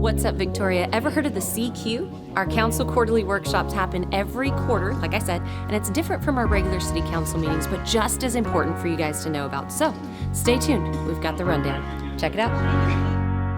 What's up, Victoria? Ever heard of the CQ? Our council quarterly workshops happen every quarter, like I said, and it's different from our regular city council meetings, but just as important for you guys to know about. So stay tuned. We've got the rundown. Check it out.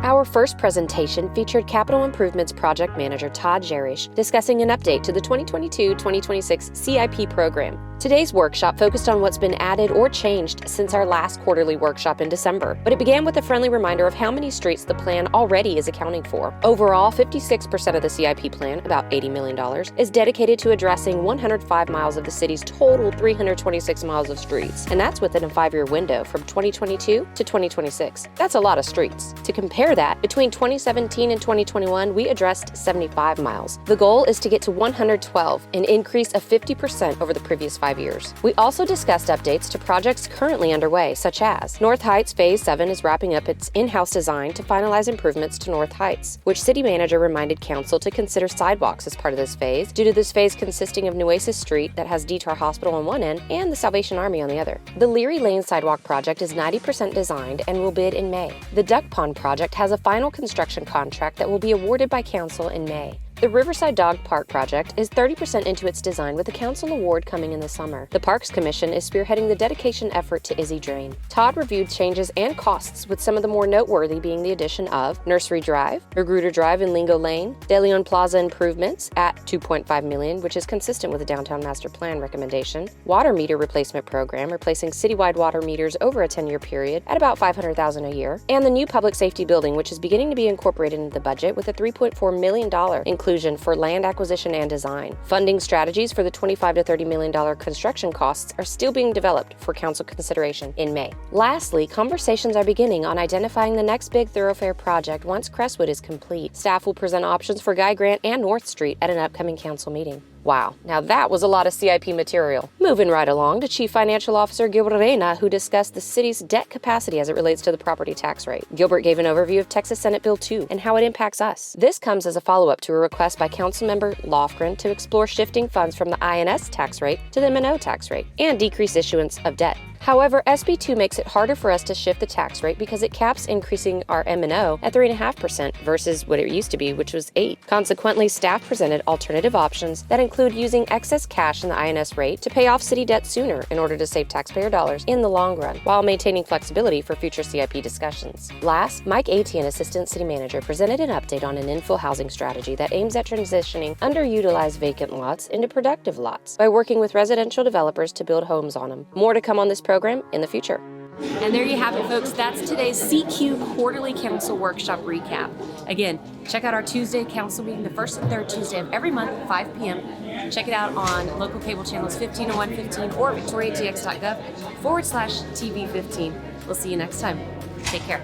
Our first presentation featured Capital Improvements Project Manager Todd Jerish discussing an update to the 2022-2026 CIP program. Today's workshop focused on what's been added or changed since our last quarterly workshop in December, but it began with a friendly reminder of how many streets the plan already is accounting for. Overall, 56% of the CIP plan, about $80 million, is dedicated to addressing 105 miles of the city's total 326 miles of streets, and that's within a 5-year window from 2022 to 2026. That's a lot of streets. To compare that, between 2017 and 2021, we addressed 75 miles. The goal is to get to 112, an increase of 50% over the previous 5 years. We also discussed updates to projects currently underway, such as North Heights Phase 7 is wrapping up its in-house design to finalize improvements to North Heights, which City Manager reminded Council to consider sidewalks as part of this phase, due to this phase consisting of Nueces Street that has Detar Hospital on one end and the Salvation Army on the other. The Leary Lane Sidewalk project is 90% designed and will bid in May. The Duck Pond project has a final construction contract that will be awarded by Council in May. The Riverside Dog Park project is 30% into its design, with the council award coming in the summer. The Parks Commission is spearheading the dedication effort to Izzy Drain. Todd reviewed changes and costs, with some of the more noteworthy being the addition of Nursery Drive, Magruder Drive and Lingo Lane, De Leon Plaza improvements at $2.5 million, which is consistent with the Downtown Master Plan recommendation, Water Meter Replacement Program, replacing citywide water meters over a 10-year period at about $500,000 a year, and the new Public Safety Building, which is beginning to be incorporated into the budget with a $3.4 million inclusion for land acquisition and design. Funding strategies for the $25 to $30 million construction costs are still being developed for council consideration in May. Lastly, conversations are beginning on identifying the next big thoroughfare project once Crestwood is complete. Staff will present options for Guy Grant and North Street at an upcoming council meeting. Wow, now that was a lot of CIP material. Moving right along to Chief Financial Officer Gilbert Arena, who discussed the city's debt capacity as it relates to the property tax rate. Gilbert gave an overview of Texas Senate Bill 2 and how it impacts us. This comes as a follow-up to a request by Councilmember Lofgren to explore shifting funds from the INS tax rate to the M&O tax rate and decrease issuance of debt. However, SB 2 makes it harder for us to shift the tax rate because it caps increasing our M&O at 3.5% versus what it used to be, which was 8%. Consequently, staff presented alternative options that include using excess cash in the INS rate to pay off city debt sooner in order to save taxpayer dollars in the long run, while maintaining flexibility for future CIP discussions. Last, Mike Atian, Assistant City Manager, presented an update on an infill housing strategy that aims at transitioning underutilized vacant lots into productive lots by working with residential developers to build homes on them. More to come on this program in the future. And there you have it, folks. That's today's CQ Quarterly Council Workshop recap. Again, check out our Tuesday council meeting, the first and third Tuesday of every month at 5 p.m. Check it out on local cable channels 1501, 15, or victoriatx.gov/TV15. We'll see you next time. Take care.